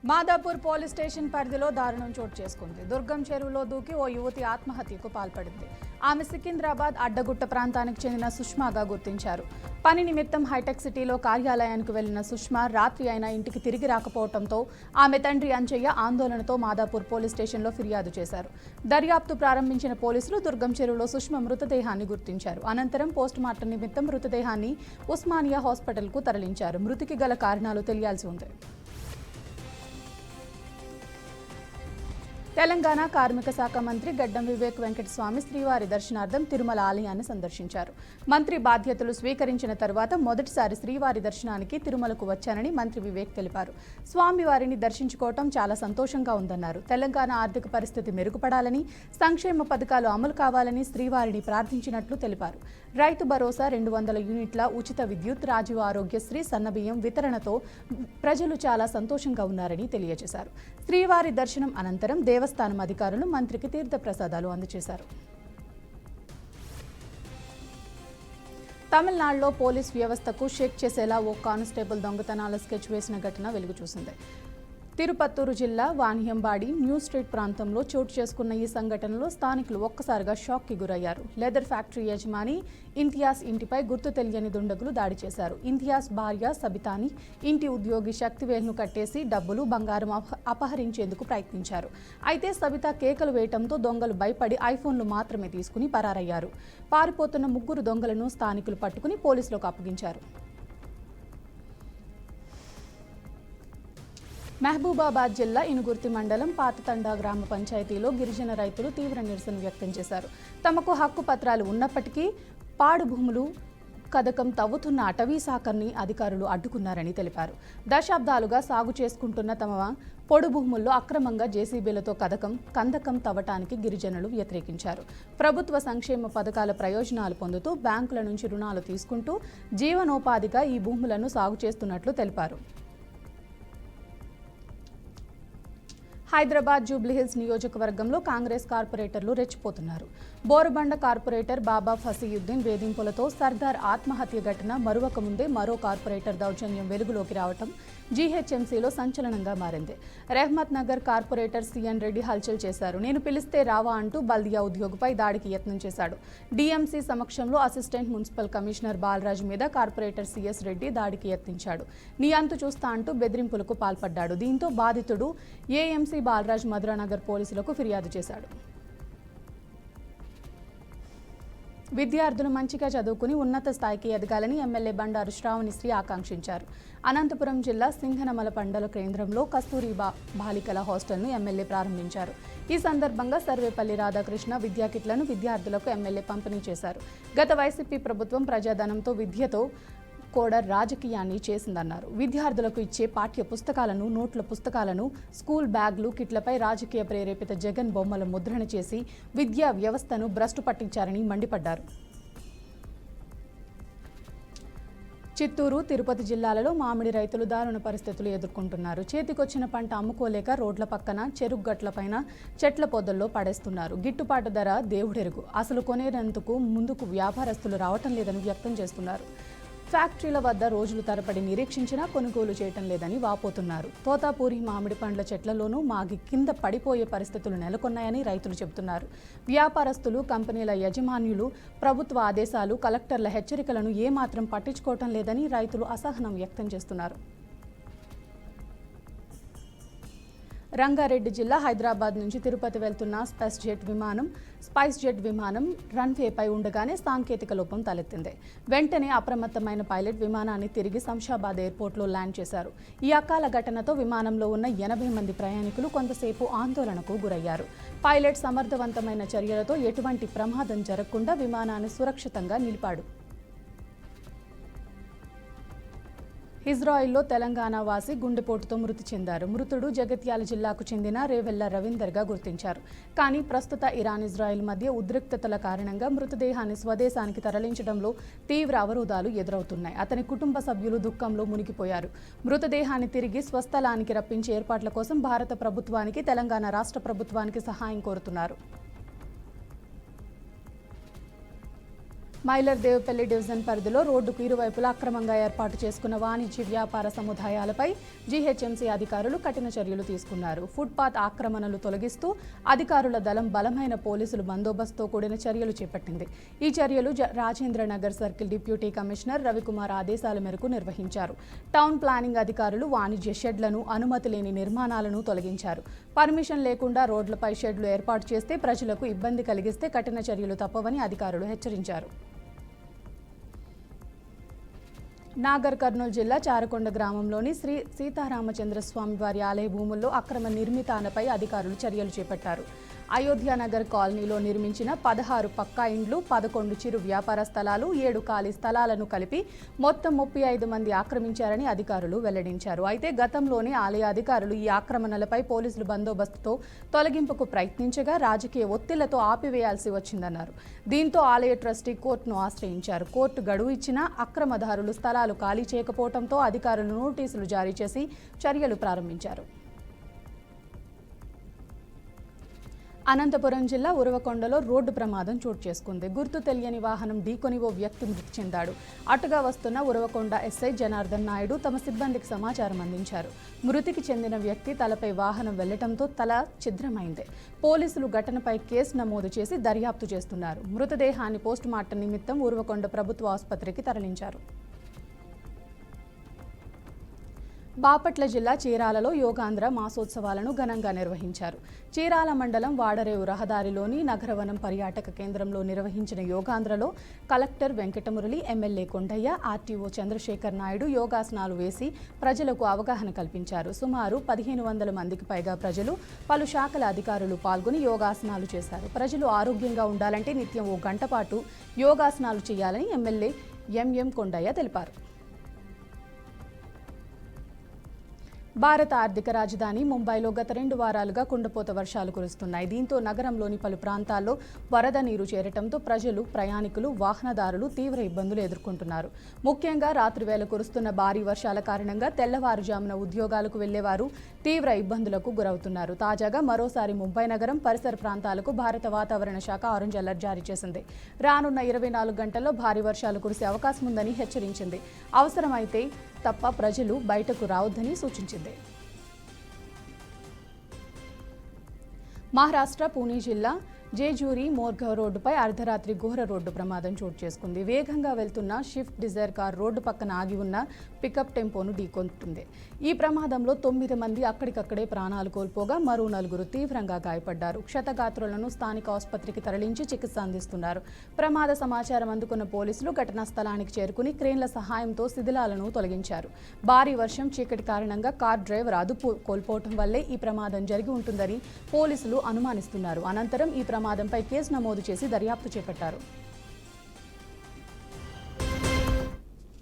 Madhapur police station పరిధిలో దారుణం చోటు చేసుకుంది. దుర్గం చెరువులో దూకి ఓ యువతి ఆత్మహత్యకు పాల్పడింది. ఆమె సికింద్రాబాద్ అడ్డగుట్ట ప్రాంతానికి చెందిన సుష్మాగా గుర్తించారు. పని నిమిత్తం హైటెక్ సిటీలో కార్యాలయానికి వెళ్లిన సుష్మా రాత్రి అయినా ఇంటికి తిరిగి రాకపోవడంతో ఆమె తండ్రి అంజయ్య ఆందోళనతో మాదాపూర్ పోలీస్ స్టేషన్లో ఫిర్యాదు చేశారు. దర్యాప్తు ప్రారంభించిన పోలీసులు దుర్గం చెరువులో సుష్మా మృతదేహాన్ని గుర్తించారు. అనంతరం పోస్టుమార్టం నిమిత్తం మృతదేహాన్ని ఉస్మానియా హాస్పిటల్కు తరలించారు. మృతికి గల కారణాలు తెలియాల్సి ఉంది. తెలంగాణ కార్మిక శాఖ మంత్రి గడ్డం వివేక్ వెంకటస్వామి శ్రీవారి దర్శనార్థం తిరుమల ఆలయాన్ని సందర్శించారు. మంత్రి బాధ్యతలు స్వీకరించిన తరువాత మొదటిసారి శ్రీవారి దర్శనానికి తిరుమలకు వచ్చానని మంత్రి వివేక్ తెలిపారు. స్వామివారిని దర్శించుకోవటం చాలా సంతోషంగా ఉందన్నారు. తెలంగాణ ఆర్థిక పరిస్థితి మెరుగుపడాలని, సంక్షేమ పథకాలు అమలు కావాలని శ్రీవారిని ప్రార్థించినట్లు తెలిపారు. రైతు భరోసా, 200 యూనిట్ల ఉచిత విద్యుత్, రాజీవ్ ఆరోగ్యశ్రీ, సన్నబియ్యం వితరణతో ప్రజలు చాలా సంతోషంగా ఉన్నారని తెలియజేశారు. శ్రీవారి దర్శనం అనంతరం దేవస్థానం అధికారులు మంత్రికి తీర్థ ప్రసాదాలు అందజేశారు. తమిళనాడులో పోలీస్ వ్యవస్థకు షేక్ చేసేలా ఓ కానిస్టేబుల్ దొంగతనాల స్కెచ్ వేసిన ఘటన వెలుగు చూసింది. తిరుపత్తూరు జిల్లా వాణియంబాడి న్యూ స్ట్రీట్ ప్రాంతంలో చోటు చేసుకున్న ఈ సంఘటనలో స్థానికులు ఒక్కసారిగా షాక్కి గురయ్యారు. లెదర్ ఫ్యాక్టరీ యజమాని ఇంతియాజ్ ఇంటిపై గుర్తు తెలియని దుండగులు దాడి చేశారు. ఇంతియాజ్ భార్య సబితాని, ఇంటి ఉద్యోగి శక్తివేల్ను కట్టేసి డబ్బులు, బంగారం అపహరించేందుకు ప్రయత్నించారు. అయితే సబిత కేకలు వేయటంతో దొంగలు భయపడి ఐఫోన్లు మాత్రమే తీసుకుని పరారయ్యారు. పారిపోతున్న 3 దొంగలను స్థానికులు పట్టుకుని పోలీసులకు అప్పగించారు. మహబూబాబాద్ జిల్లా ఇనుగుర్తి మండలం పాతతండా గ్రామ పంచాయతీలో గిరిజన రైతులు తీవ్ర నిరసన వ్యక్తం చేశారు. తమకు హక్కు పత్రాలు ఉన్నప్పటికీ పాడు భూములు కదకం తవ్వుతున్న అటవీ శాఖని అధికారులు అడ్డుకున్నారని తెలిపారు. దశాబ్దాలుగా సాగు చేసుకుంటున్న తమ పొడు భూముల్లో అక్రమంగా జేసీబీలతో కందకం తవ్వటానికి గిరిజనులు వ్యతిరేకించారు. ప్రభుత్వ సంక్షేమ పథకాల ప్రయోజనాలు పొందుతూ బ్యాంకుల నుంచి రుణాలు తీసుకుంటూ జీవనోపాధిగా ఈ భూములను సాగు చేస్తున్నట్లు తెలిపారు. హైదరాబాద్ జూబ్లీహిల్స్ నియోజకవర్గంలో కాంగ్రెస్ కార్పొరేటర్లు రెచ్చిపోతున్నారు. బోరుబండ కార్పొరేటర్ బాబా ఫసీయుద్దీన్ వేధింపులతో సర్దార్ ఆత్మహత్య ఘటన మరువక ముందే మరో కార్పొరేటర్ దౌర్జన్యం వెలుగులోకి రావటం జీహెచ్ఎంసీలో సంచలనంగా మారింది. రెహ్మత్ నగర్ కార్పొరేటర్ సిఎన్ రెడ్డి హల్చల్ చేశారు. నేను పిలిస్తే రావా అంటూ బల్దియా ఉద్యోగిపై దాడికి యత్నం చేశాడు. డీఎంసీ సమక్షంలో అసిస్టెంట్ మున్సిపల్ కమిషనర్ బాలరాజు మీద కార్పొరేటర్ సిఎస్ రెడ్డి దాడికి యత్నించాడు. నీ అంతు చూస్తా అంటూ బెదిరింపులకు పాల్పడ్డాడు. దీంతో బాధితుడు ఏఎంసీ బాలరాజ్ మధురానగర్ పోలీసులకు ఫిర్యాదు చేశాడు. విద్యార్థులు మంచిగా చదువుకుని ఉన్నత స్థాయికి ఎదగాలని ఎమ్మెల్యే బండారు శ్రావణిశ్రీ ఆకాంక్షించారు. అనంతపురం జిల్లా సింగనమల మండల కేంద్రంలో కస్తూరిబా బాలికల హాస్టల్ను ఎమ్మెల్యే ప్రారంభించారు. ఈ సందర్భంగా సర్వేపల్లి రాధాకృష్ణ విద్యా కిట్లను విద్యార్థులకు ఎమ్మెల్యే పంపిణీ చేశారు. గత వైసీపీ ప్రభుత్వం ప్రజాధనంతో విద్యతో కూడా రాజకీయాన్ని చేసిందన్నారు. విద్యార్థులకు ఇచ్చే పాఠ్య పుస్తకాలను, నోట్ల పుస్తకాలను, స్కూల్ బ్యాగ్లు, కిట్లపై రాజకీయ ప్రేరేపిత జగన్ బొమ్మల ముద్రణ చేసి విద్యా వ్యవస్థను భ్రష్టు పట్టించారని మండిపడ్డారు. చిత్తూరు, తిరుపతి జిల్లాలలో మామిడి రైతులు దారుణ పరిస్థితులు ఎదుర్కొంటున్నారు. చేతికొచ్చిన పంట అమ్ముకోలేక రోడ్ల పక్కన, చెరుగ్గట్లపైన, చెట్ల పొదల్లో పడేస్తున్నారు. గిట్టుబాటు ధర దేవుడెరుగు. అసలు కొనేందుకు ముందుకు వ్యాపారస్తులు రావటం లేదని వ్యక్తం చేస్తున్నారు. ఫ్యాక్టరీల వద్ద రోజులు తరబడి నిరీక్షించినా కొనుగోలు చేయటం లేదని వాపోతున్నారు. తోతాపూరి మామిడి పండ్ల చెట్లలోనూ మాగి కింద పడిపోయే పరిస్థితులు నెలకొన్నాయని రైతులు చెబుతున్నారు. వ్యాపారస్తులు, కంపెనీల యజమానులు ప్రభుత్వ ఆదేశాలు, కలెక్టర్ల హెచ్చరికలను ఏమాత్రం పట్టించుకోవటం లేదని రైతులు అసహనం వ్యక్తం చేస్తున్నారు. రంగారెడ్డి జిల్లా హైదరాబాద్ నుంచి తిరుపతి వెళ్తున్న స్పైస్ జెట్ విమానం రన్వేపై ఉండగానే సాంకేతిక లోపం తలెత్తింది. వెంటనే అప్రమత్తమైన పైలట్ విమానాన్ని తిరిగి శంషాబాద్ ఎయిర్పోర్ట్లో ల్యాండ్ చేశారు. ఈ అకాల ఘటనతో విమానంలో ఉన్న 80 మంది ప్రయాణికులు కొంతసేపు ఆందోళనకు గురయ్యారు. పైలట్ సమర్థవంతమైన చర్యలతో ఎటువంటి ప్రమాదం జరగకుండా విమానాన్ని సురక్షితంగా నిలిపాడు. ఇజ్రాయిల్లో తెలంగాణ వాసి గుండెపోటుతో మృతి చెందారు. మృతుడు జగిత్యాల జిల్లాకు చెందిన రేవెల్ల రవీందర్గా గుర్తించారు. కానీ ప్రస్తుత ఇరాన్-ఇజ్రాయిల్ మధ్య ఉద్రిక్తతల కారణంగా మృతదేహాన్ని స్వదేశానికి తరలించడంలో తీవ్ర అవరోధాలు ఎదురవుతున్నాయి. అతని కుటుంబ సభ్యులు దుఃఖంలో మునిగిపోయారు. మృతదేహాన్ని తిరిగి స్వస్థలానికి రప్పించే ఏర్పాట్ల కోసం భారత ప్రభుత్వానికి, తెలంగాణ రాష్ట్ర ప్రభుత్వానికి సహాయం కోరుతున్నారు. మైలర్దేవపల్లి డివిజన్ పరిధిలో రోడ్డుకు ఇరువైపులా అక్రమంగా ఏర్పాటు చేసుకున్న వాణిజ్య వ్యాపార సముదాయాలపై జీహెచ్ఎంసీ అధికారులు కఠిన చర్యలు తీసుకున్నారు. ఫుట్పాత్ ఆక్రమణలు తొలగిస్తూ అధికారుల దళం బలమైన పోలీసులు బందోబస్తుతో కూడిన చర్యలు చేపట్టింది. ఈ చర్యలు Rajendranagar circle deputy commissioner Ravikumar ఆదేశాల మేరకు నిర్వహించారు. టౌన్ ప్లానింగ్ అధికారులు వాణిజ్య షెడ్లను, అనుమతి లేని నిర్మాణాలను తొలగించారు. పర్మిషన్ లేకుండా రోడ్లపై షెడ్లు ఏర్పాటు చేస్తే ప్రజలకు ఇబ్బంది కలిగిస్తే కఠిన చర్యలు తప్పవని అధికారులు హెచ్చరించారు. నాగర్ కర్నూలు జిల్లా చారకొండ గ్రామంలోని శ్రీ సీతారామచంద్రస్వామి వారి ఆలయ భూముల్లో అక్రమ నిర్మితాలపై అధికారులు చర్యలు చేపట్టారు. అయోధ్యానగర్ కాలనీలో నిర్మించిన 16 పక్కా ఇండ్లు, 11 చిరు వ్యాపార స్థలాలు, 7 ఖాళీ స్థలాలను కలిపి మొత్తం 35 మంది ఆక్రమించారని అధికారులు వెల్లడించారు. అయితే గతంలోనే ఆలయ అధికారులు ఈ ఆక్రమణలపై పోలీసులు బందోబస్తుతో తొలగింపుకు ప్రయత్నించగా రాజకీయ ఒత్తిళ్లతో ఆపివేయాల్సి వచ్చిందన్నారు. దీంతో ఆలయ ట్రస్టీ కోర్టును ఆశ్రయించారు. కోర్టు గడువు ఇచ్చినా అక్రమదారులు స్థలాలు ఖాళీ చేయకపోవడంతో అధికారులు నోటీసులు జారీ చేసి చర్యలు ప్రారంభించారు. అనంతపురం జిల్లా ఉరవకొండలో రోడ్డు ప్రమాదం చోటు చేసుకుంది. గుర్తు తెలియని వాహనం ఢీకొని ఓ వ్యక్తి మృతి చెందాడు. అటుగా వస్తున్న ఉరవకొండ ఎస్ఐ జనార్దన్ నాయుడు తమ సిబ్బందికి సమాచారం అందించారు. మృతికి చెందిన వ్యక్తి తలపై వాహనం వెళ్లడంతో తల ఛిద్రమైంది. పోలీసులు ఘటనపై కేసు నమోదు చేసి దర్యాప్తు చేస్తున్నారు. మృతదేహాన్ని పోస్టుమార్టం నిమిత్తం ఉరవకొండ ప్రభుత్వ ఆసుపత్రికి తరలించారు. బాపట్ల జిల్లా చీరాలలో యోగాంధ్ర మాసోత్సవాలను ఘనంగా నిర్వహించారు. చీరాల మండలం వాడరేవు రహదారిలోని నగరవనం పర్యాటక కేంద్రంలో నిర్వహించిన యోగాంధ్రలో collector Venkatamurali, MLA Kondaiah, RTO Chandrashekar Naidu యోగాసనాలు వేసి ప్రజలకు అవగాహన కల్పించారు. సుమారు 1500 మందికి పైగా ప్రజలు, పలు శాఖల అధికారులు పాల్గొని యోగాసనాలు చేశారు. ప్రజలు ఆరోగ్యంగా ఉండాలంటే నిత్యం 1 గంట పాటు యోగాసనాలు చేయాలని ఎమ్మెల్యే ఎంఎం కొండయ్య తెలిపారు. భారత ఆర్థిక రాజధాని ముంబైలో గత 2 వారాలుగా కుండపోత వర్షాలు కురుస్తున్నాయి. దీంతో నగరంలోని పలు ప్రాంతాల్లో వరద నీరు చేరటంతో ప్రజలు, ప్రయాణికులు, వాహనదారులు తీవ్ర ఇబ్బందులు ఎదుర్కొంటున్నారు. ముఖ్యంగా రాత్రి వేళ కురుస్తున్న భారీ వర్షాల కారణంగా తెల్లవారుజామున ఉద్యోగాలకు వెళ్లేవారు తీవ్ర ఇబ్బందులకు గురవుతున్నారు. తాజాగా మరోసారి ముంబై నగరం, పరిసర ప్రాంతాలకు భారత వాతావరణ శాఖ ఆరెంజ్ అలర్ట్ జారీ చేసింది. రానున్న 24 గంటల్లో భారీ వర్షాలు కురిసే అవకాశం ఉందని హెచ్చరించింది. అవసరమైతే తప్ప ప్రజలు బయటకు రావద్దని సూచించింది. మహారాష్ట్ర పూణే జిల్లా జేజూరి మోర్గావ్ రోడ్డుపై అర్ధరాత్రి ఘోర రోడ్డు ప్రమాదం చోటు చేసుకుంది. వేగంగా వెళ్తున్న షిఫ్ట్ డిజైర్ కార్ రోడ్డు పక్కన ఆగి ఉన్న పికప్ టెంపోను ఢీకొంటుంది. ఈ ప్రమాదంలో 9 మంది అక్కడికక్కడే ప్రాణాలు కోల్పోగా మరో 4 తీవ్రంగా గాయపడ్డారు. క్షతగాత్రులను స్థానిక ఆసుపత్రికి తరలించి చికిత్స అందిస్తున్నారు. ప్రమాద సమాచారం అందుకున్న పోలీసులు ఘటనా స్థలానికి చేరుకుని క్రేన్ల సహాయంతో శిథిలాలను తొలగించారు. భారీ వర్షం, చీకటి కారణంగా కార్ డ్రైవర్ అదుపు కోల్పోవడం వల్లే ఈ ప్రమాదం జరిగి ఉంటుందని పోలీసులు అనుమానిస్తున్నారు. అనంతరం ఈ ప్రమాదంపై కేసు నమోదు చేసి దర్యాప్తు చేపట్టారు.